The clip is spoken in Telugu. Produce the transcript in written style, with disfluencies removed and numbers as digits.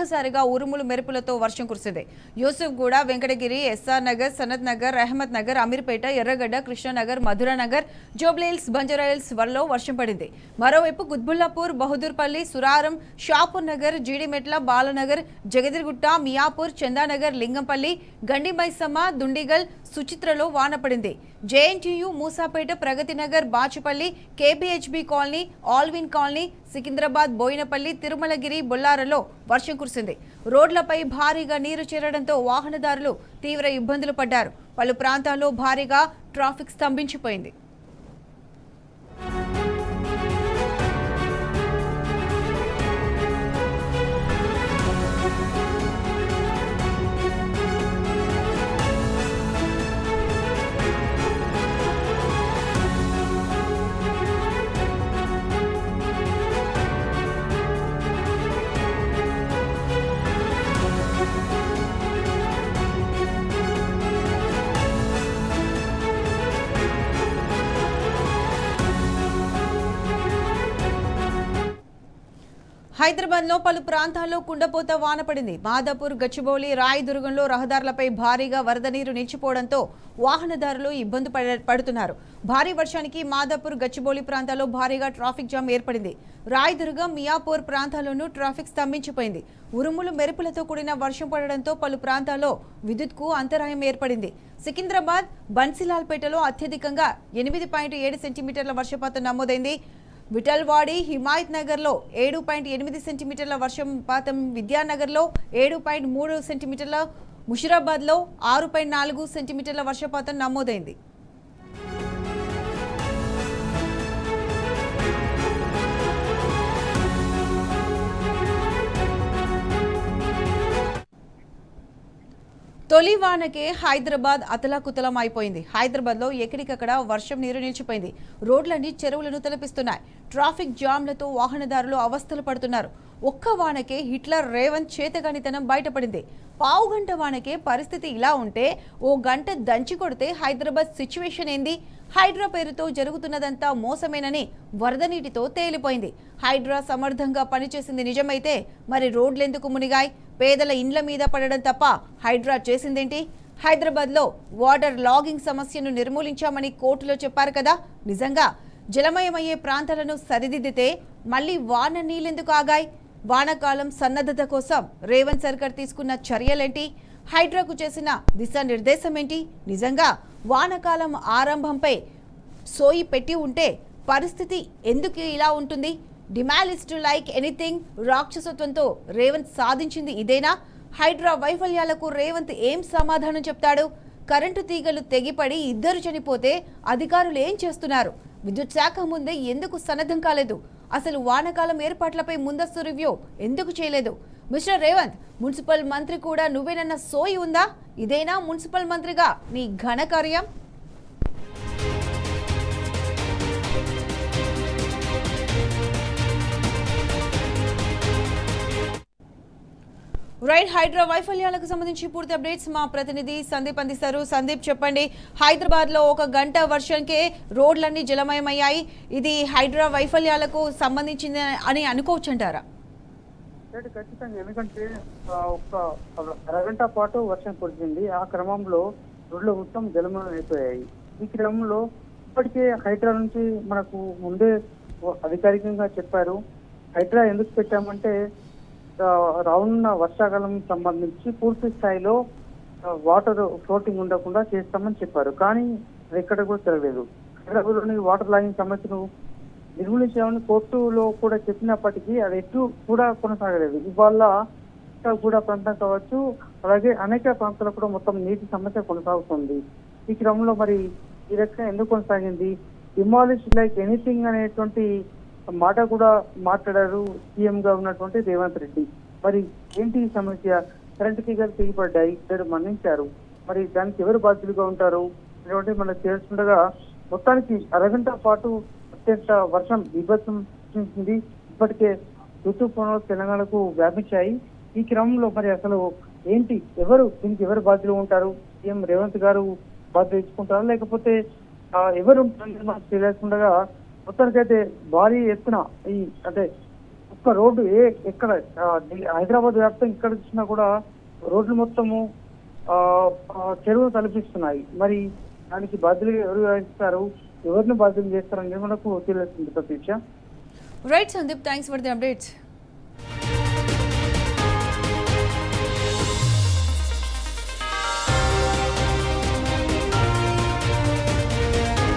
ఒక్కసారిగా ఉరుములు మెరుపులతో వర్షం కురిసింది. యూసుఫ్గూడ, వెంకటగిరి, ఎస్ఆర్ నగర్, సనత్ నగర్, రెహమత్ నగర్, అమీర్పేట, ఎర్రగడ్డ, కృష్ణానగర్, మధురానగర్, జూబ్లీహిల్స్, బంజారాహిల్స్ వరలో వర్షం పడింది. మరోవైపు కుత్బుల్లాపూర్, బహదూర్పల్లి, సురారం, షాపూర్ నగర్, జీడిమెట్ల, బాలనగర్, జగదిర్గుట్ట, మియాపూర్, చందానగర్, లింగంపల్లి, గండిమైసమ్మ, దుండిగల్, సుచిత్రలో వాన పడింది. JNTU, Moosapet, Pragathinagar, Bachupally, KBHB colony, Allwyn colony, Secunderabad, Bowenpally, Tirumalagiri, బొల్లారలో వర్షం కురిసింది. రోడ్లపై భారీగా నీరు చేరడంతో వాహనదారులు తీవ్ర ఇబ్బందులు పడ్డారు. పలు ప్రాంతాల్లో భారీగా ట్రాఫిక్ స్తంభించిపోయింది. హైదరాబాద్లో పలు ప్రాంతాల్లో కుండపోత వాన పడింది. మాదాపూర్, గచ్చిబౌలి, రాయదుర్గంలో రహదారులపై భారీగా వరద నీరు నిలిచిపోవడంతో వాహనదారులు ఇబ్బంది పడుతున్నారు. భారీ వర్షానికి మాదాపూర్, గచ్చిబౌలి ప్రాంతాల్లో భారీగా ట్రాఫిక్ జామ్ ఏర్పడింది. రాయదుర్గం, మియాపూర్ ప్రాంతాల్లోనూ ట్రాఫిక్ స్తంభించిపోయింది. ఉరుములు మెరుపులతో కూడిన వర్షం పడడంతో పలు ప్రాంతాల్లో విద్యుత్కు అంతరాయం ఏర్పడింది. సికింద్రాబాద్, బన్సిలాల్పేటలో అత్యధికంగా 8.7 సెంటీమీటర్ల వర్షపాతం నమోదైంది. విఠల్వాడి, హిమాయత్ నగర్లో 7.8 సెంటీమీటర్ల వర్షపాతం, విద్యానగర్లో 7.3 సెంటీమీటర్ల, ముషిరాబాద్లో 6.4 సెంటీమీటర్ల వర్షపాతం నమోదైంది. తొలి వానకే హైదరాబాద్ అతలాకుతలం అయిపోయింది. హైదరాబాద్లో ఎక్కడికక్కడ వర్షం నీరు నిలిచిపోయింది. రోడ్లన్నీ చెరువులను తలపిస్తున్నాయి. ట్రాఫిక్ జామ్లతో వాహనదారులు అవస్థలు పడుతున్నారు. ఒక్క వానకే హిట్లర్ రేవంత్ చేతగానితనం బయటపడింది. పావుగంట వానకే పరిస్థితి ఇలా ఉంటే ఓ గంట దంచి కొడితే హైదరాబాద్ సిచ్యువేషన్ ఏంది? హైడ్రా పేరుతో జరుగుతున్నదంతా మోసమేనని వరద నీటితో తేలిపోయింది. హైడ్రా సమర్థంగా పనిచేసింది నిజమైతే మరి రోడ్లెందుకు మునిగాయి? పేదల ఇండ్ల మీద పడడం తప్ప హైడ్రా చేసిందేంటి? హైదరాబాద్లో వాటర్ లాగింగ్ సమస్యను నిర్మూలించామని కోర్టులో చెప్పారు కదా, నిజంగా జలమయమయ్యే ప్రాంతాలను సరిదిద్దితే మళ్లీ వాన నీళ్ళెందుకు ఆగాయి? వానాకాలం సన్నద్ధత కోసం రేవంత్ సర్కార్ తీసుకున్న చర్యలేంటి? హైడ్రాకు చేసిన దిశానిర్దేశం ఏంటి? నిజంగా వానాకాలం ఆరంభంపై సోయి పెట్టి ఉంటే పరిస్థితి ఎందుకు ఇలా ఉంటుంది? డిమాలిస్ట్ లైక్ ఎనీథింగ్ రాక్షసత్వంతో రేవంత్ సాధించింది ఇదేనా? హైడ్రా వైఫల్యాలకు రేవంత్ ఏం సమాధానం చెప్తాడు? కరెంటు తీగలు తెగిపడి 2 చనిపోతే అధికారులు ఏం చేస్తున్నారు? విద్యుత్ శాఖ ముందే ఎందుకు సన్నద్ధం కాలేదు? అసలు వానాకాలం ఏర్పాట్లపై ముందస్తు రివ్యూ ఎందుకు చేయలేదు? మిస్టర్ రేవంత్, మున్సిపల్ మంత్రి కూడా నువ్వేనన్న సోయి ఉందా? ఇదేనా మున్సిపల్ మంత్రిగా నీ ఘనకార్యం? రైట్, హైడ్రా వైఫల్యాలకు సంబంధించి పూర్తి అప్డేట్స్ మా ప్రతినిధి సందీప్ అందిస్తారు. సందీప్, చెప్పండి. హైదరాబాద్ లో ఒక గంట వర్షంకే రోడ్లన్నీ జలమయమయ్యాయి. ఇది హైడ్రా వైఫల్యాలకు సంబంధించింది అని అనుకోవచ్చు అంటారా? ఖచ్చితంగా, ఎందుకంటే ఒక అరగంట పాటు వర్షం కురిసింది. ఆ క్రమంలో రోడ్లు మొత్తం జలమయం అయిపోయాయి. ఈ క్రమంలో ఇప్పటికే హైడ్రా నుంచి మనకు ముందే అధికారికంగా చెప్పారు. హైడ్రా ఎందుకు పెట్టామంటే రానున్న వర్షాకాలం సంబంధించి పూర్తి స్థాయిలో వాటర్ ఫ్లోటింగ్ ఉండకుండా చేస్తామని చెప్పారు. కానీ అది ఎక్కడ కూడా జరగలేదు. హైదరాబాద్లోని వాటర్ లాగింగ్ సమస్యను నిర్మూలించామని కోర్టులో కూడా చెప్పినప్పటికీ అది ఎటు కూడా కొనసాగలేదు. ఇవాళ కూడా ప్రాంతం కావచ్చు, అలాగే అనేక ప్రాంతాల్లో కూడా మొత్తం నీటి సమస్య కొనసాగుతుంది. ఈ క్రమంలో మరి ఈ రకంగా ఎందుకు కొనసాగింది? డిమాలిష్ లైక్ ఎనీథింగ్ అనేటువంటి మాట కూడా మాట్లాడారు సీఎం గా ఉన్నటువంటి రేవంత్ రెడ్డి. మరి ఏంటి ఈ సమస్య? కరెంటు తీగలు తెగిపడ్డాయి, 2 మరణించారు. మరి దానికి ఎవరు బాధ్యులుగా ఉంటారు అనేటువంటి మనకు తెలుస్తుండగా మొత్తానికి అరగంట పాటు అత్యంత వర్షం విభత్సం సృష్టించింది. ఇప్పటికే ఋతుపవనాలు తెలంగాణకు వ్యాపించాయి. ఈ క్రమంలో మరి అసలు ఏంటి, దీనికి ఎవరు బాధ్యులు ఉంటారు? సీఎం రేవంత్ గారు బాధ్యత తీసుకుంటారా, లేకపోతే ఎవరు మనకు తెలియకుండా మొత్తానికైతే భారీ ఎత్తున అంటే ఒక్క రోడ్డు ఎక్కడ హైదరాబాద్ వ్యాప్తంగా ఇక్కడ చూసినా కూడా రోడ్లు మొత్తము చెరువులు తలపిస్తున్నాయి. మరి దానికి బాధ్యులు ఎవరు వహిస్తారు, ఎవరిని బాధ్యులు చేస్తారని మనకు తెలియదు Prateeksha. Right Sandeep, thanks for the updates.